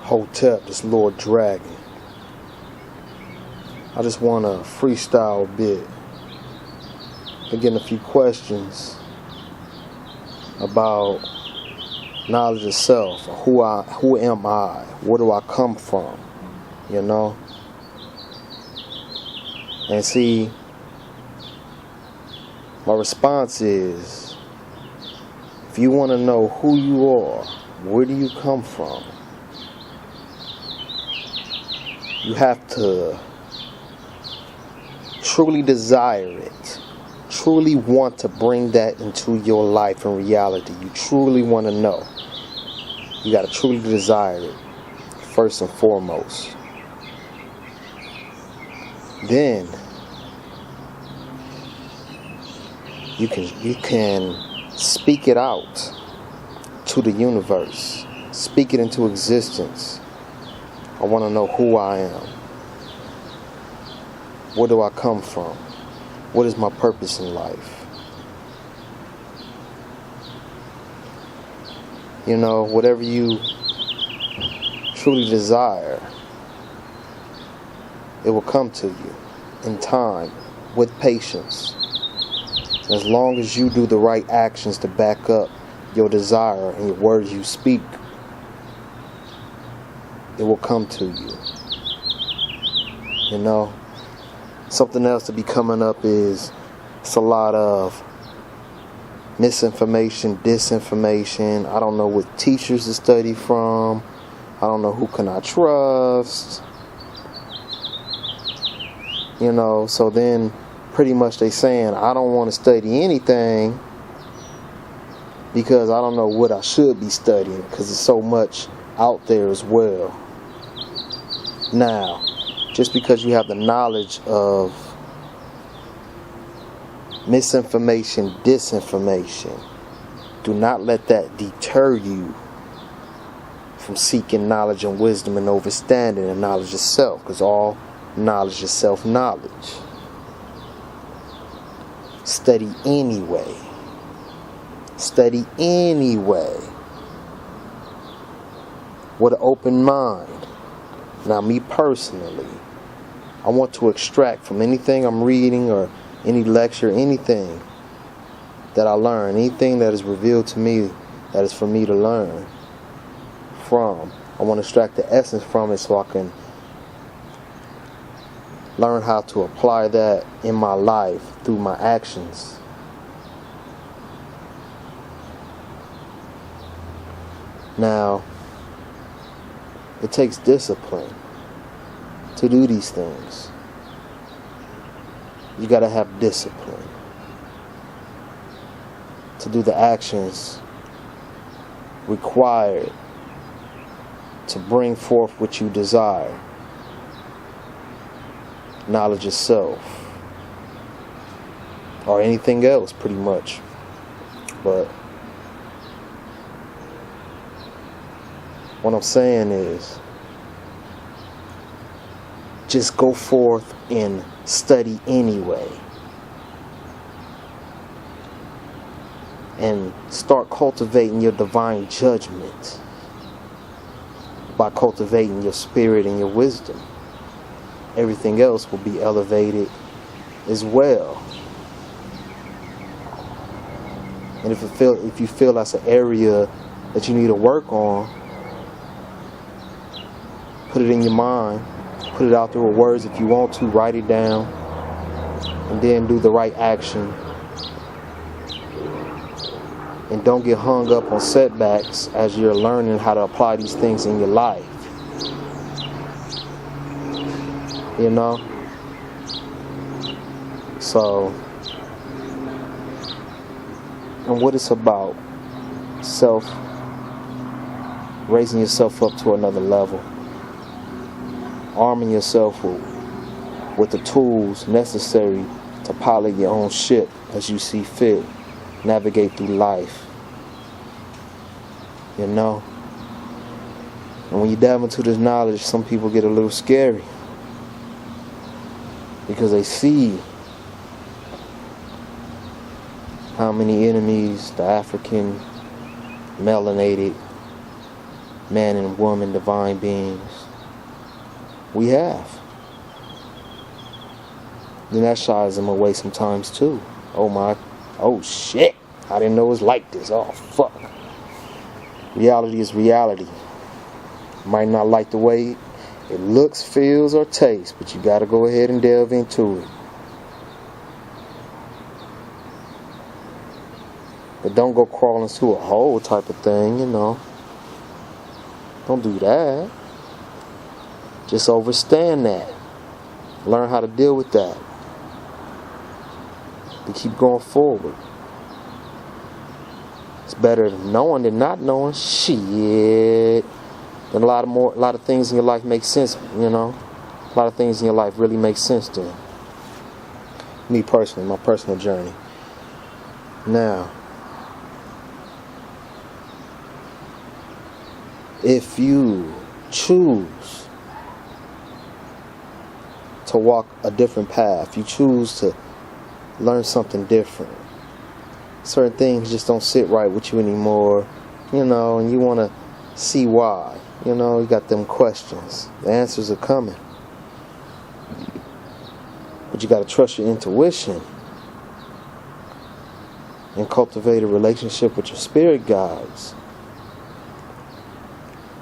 Hotep, this Lord Dragon. I just want to freestyle a bit. Been getting a few questions about knowledge of self. Who am I? Where do I come from? You know? And see, my response is, if you want to know who you are, where do you come from, you have to truly desire it, truly want to bring that into your life and reality. You truly want to know. You got to truly desire it, first and foremost. Then you can speak it out to the universe. Speak it into existence. I want to know who I am. Where do I come from? What is my purpose in life? You know, whatever you truly desire, it will come to you in time, with patience. As long as you do the right actions to back up your desire and your words you speak, it will come to you. You know, something else to be coming up is it's a lot of misinformation, disinformation. I don't know what teachers to study from. I don't know who can I trust. You know, so then pretty much they saying I don't want to study anything because I don't know what I should be studying because there's so much out there as well. Now, just because you have the knowledge of misinformation, disinformation, do not let that deter you from seeking knowledge and wisdom and understanding and knowledge of self, because all knowledge is self-knowledge. Study anyway. Study anyway. With an open mind. Now, me personally, I want to extract from anything I'm reading or any lecture, anything that I learn, anything that is revealed to me that is for me to learn from. I want to extract the essence from it so I can learn how to apply that in my life through my actions. Now, it takes discipline to do these things. You got to have discipline to do the actions required to bring forth what you desire. Knowledge of self. Or anything else, pretty much. But what I'm saying is, just go forth and study anyway. And start cultivating your divine judgment by cultivating your spirit and your wisdom. Everything else will be elevated as well. And if you feel that's an area that you need to work on, put it in your mind, put it out there with words if you want to, write it down, and then do the right action. And don't get hung up on setbacks as you're learning how to apply these things in your life. You know? So, and what it's about, raising yourself up to another level, arming yourself with the tools necessary to pilot your own ship as you see fit, navigate through life. You know? And when you dive into this knowledge, some people get a little scary because they see how many enemies the African melanated man and woman, divine beings. We have. Then that shies them away sometimes too. Oh shit, I didn't know it was like this. Oh fuck. Reality is reality. Might not like the way it looks, feels, or tastes, but you gotta go ahead and delve into it. But don't go crawling into a hole type of thing, you know. Don't do that. Just overstand that. Learn how to deal with that. To keep going forward. It's better knowing than not knowing. Shit. Then a lot of things in your life make sense, you know. A lot of things in your life really make sense then. Me personally, my personal journey. Now, if you choose to walk a different path, you choose to learn something different, certain things just don't sit right with you anymore, you know, and you want to see why, you know, you got them questions, the answers are coming, but you got to trust your intuition and cultivate a relationship with your spirit guides.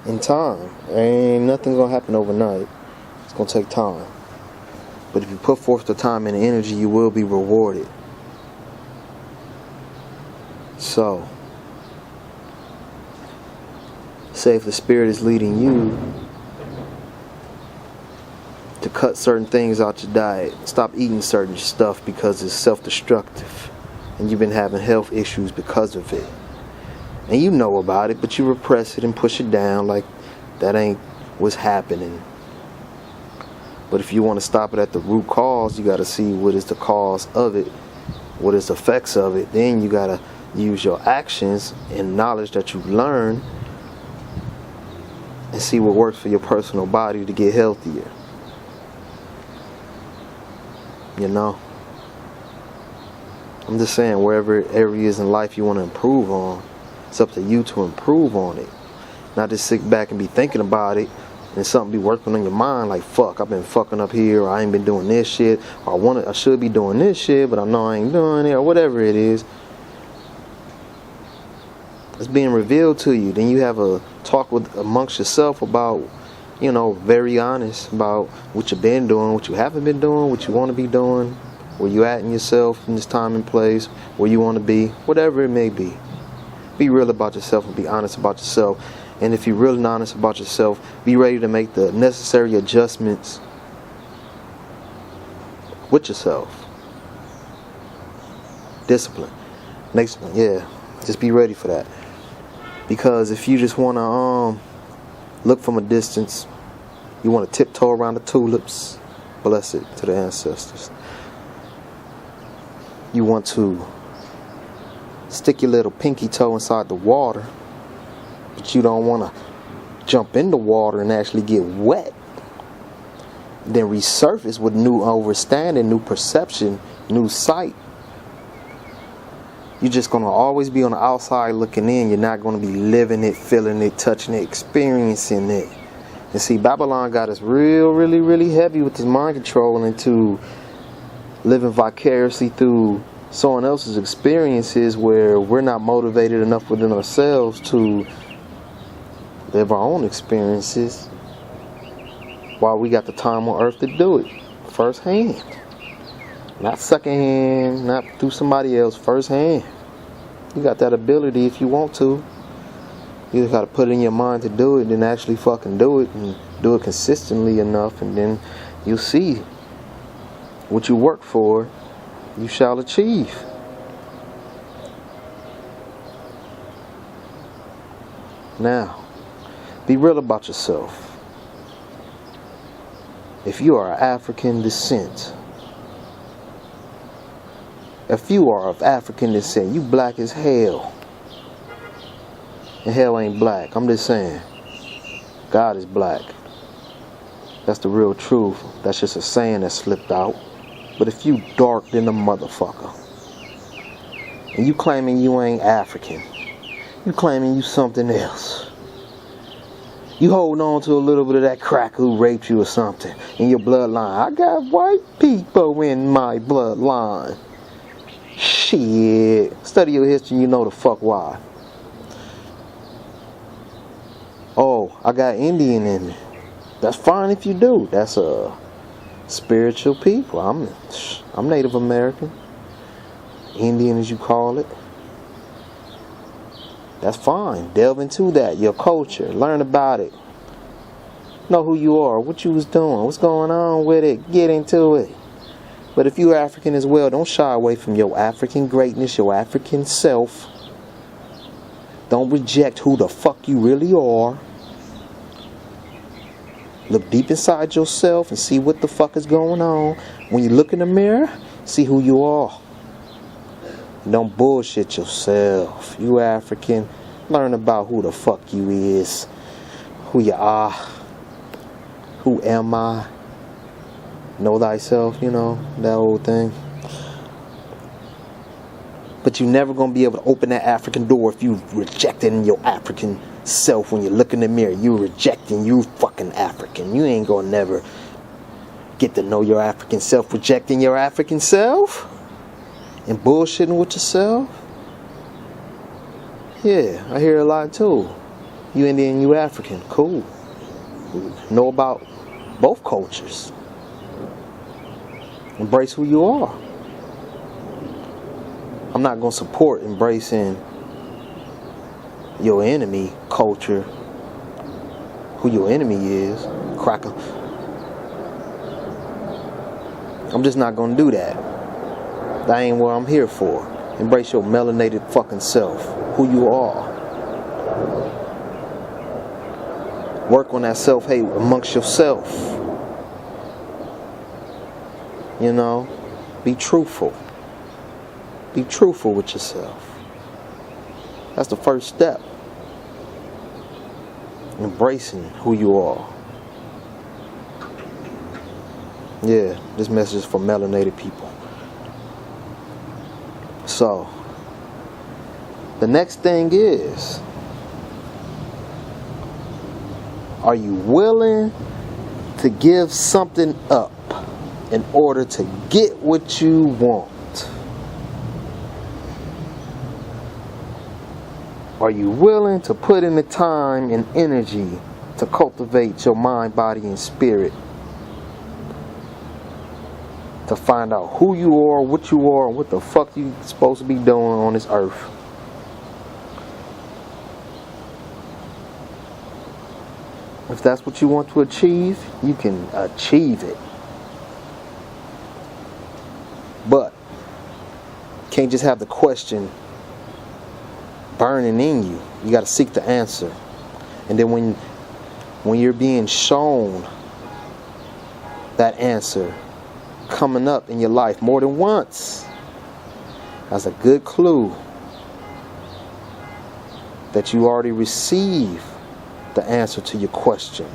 In time, ain't nothing gonna happen overnight. It's gonna take time. But if you put forth the time and the energy, you will be rewarded. So, say if the spirit is leading you to cut certain things out your diet, stop eating certain stuff because it's self-destructive, and you've been having health issues because of it. And you know about it, but you repress it and push it down like that ain't what's happening. But if you want to stop it at the root cause, you got to see what is the cause of it, what is the effects of it. Then you got to use your actions and knowledge that you've learned and see what works for your personal body to get healthier. You know? I'm just saying, wherever areas in life you want to improve on, it's up to you to improve on it. Not just sit back and be thinking about it and something be working on your mind like, fuck, I've been fucking up here, or I ain't been doing this shit, or I should be doing this shit, but I know I ain't doing it, or whatever it is. It's being revealed to you. Then you have a talk amongst yourself about, you know, very honest about what you've been doing, what you haven't been doing, what you want to be doing, where you at in yourself in this time and place, where you want to be, whatever it may be. Be real about yourself and be honest about yourself. And if you're really honest about yourself, be ready to make the necessary adjustments with yourself. Discipline. Next one, yeah. Just be ready for that. Because if you just want to look from a distance, you want to tiptoe around the tulips, bless it to the ancestors. You want to stick your little pinky toe inside the water, but you don't want to jump in the water and actually get wet. Then resurface with new understanding, new perception, new sight. You're just going to always be on the outside looking in. You're not going to be living it, feeling it, touching it, experiencing it. And see, Babylon got us really heavy with this mind control into living vicariously through someone else's experiences, where we're not motivated enough within ourselves to live our own experiences while we got the time on earth to do it firsthand. Not secondhand, not through somebody else, firsthand. You got that ability if you want to. You just got to put it in your mind to do it and actually fucking do it, and do it consistently enough, and then you'll see what you work for, you shall achieve. Now, be real about yourself. If you are of African descent, if you are of African descent, you black as hell. And hell ain't black. I'm just saying, God is black. That's the real truth. That's just a saying that slipped out. But if you dark than a motherfucker, and you claiming you ain't African, you claiming you something else, You holding on to a little bit of that cracker who raped you or something in your bloodline. I got white people in my bloodline. Shit. Study your history, you know the fuck why. Oh, I got Indian in me. That's fine if you do. That's a spiritual people. I'm Native American. Indian as you call it. That's fine. Delve into that, your culture. Learn about it. Know who you are, what you was doing, what's going on with it. Get into it. But if you're African as well, don't shy away from your African greatness, your African self. Don't reject who the fuck you really are. Look deep inside yourself and see what the fuck is going on. When you look in the mirror, see who you are. Don't bullshit yourself. You African, learn about who the fuck you is, who you are, who am I, know thyself, you know, that old thing. But you're never going to be able to open that African door if you rejecting your African self. When you look in the mirror, you rejecting you fucking African. You ain't going to never get to know your African self, rejecting your African self. And bullshitting with yourself? Yeah, I hear a lot too. You Indian, you African. Cool. Know about both cultures. Embrace who you are. I'm not going to support embracing your enemy culture. Who your enemy is. Cracker. I'm just not going to do that. That ain't what I'm here for. Embrace your melanated fucking self. Who you are. Work on that self-hate amongst yourself. You know? Be truthful. Be truthful with yourself. That's the first step. Embracing who you are. Yeah, this message is for melanated people. So, the next thing is, are you willing to give something up in order to get what you want? Are you willing to put in the time and energy to cultivate your mind, body, and spirit? To find out who you are, what you are, and what the fuck you supposed to be doing on this earth. If that's what you want to achieve, you can achieve it. But can't just have the question burning in you. You got to seek the answer. And then when you're being shown that answer coming up in your life more than once, that's a good clue that you already received the answer to your question.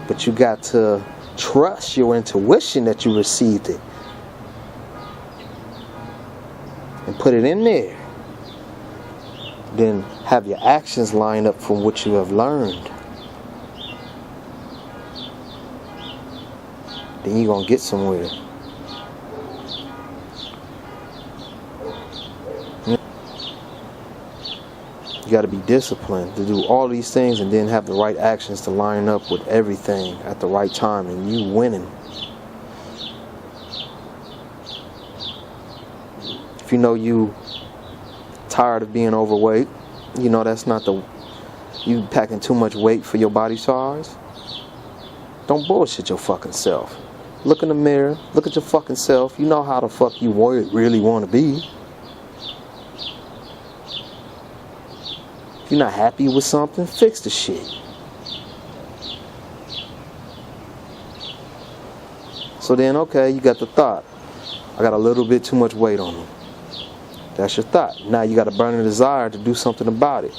But you got to trust your intuition that you received it and put it in there. Then have your actions line up from what you have learned. Then you're going to get somewhere. You got to be disciplined to do all these things and then have the right actions to line up with everything at the right time, and you winning. If you know you tired of being overweight, you know that's not you packing too much weight for your body size, don't bullshit your fucking self. Look in the mirror, look at your fucking self. You know how the fuck you really want to be. If you're not happy with something, fix the shit. So then, okay, you got the thought, I got a little bit too much weight on me. That's your thought. Now you got a burning desire to do something about it.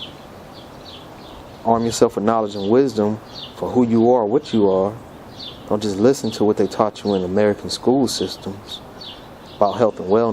Arm yourself with knowledge and wisdom for who you are, what you are. Don't just listen to what they taught you in American school systems about health and wellness.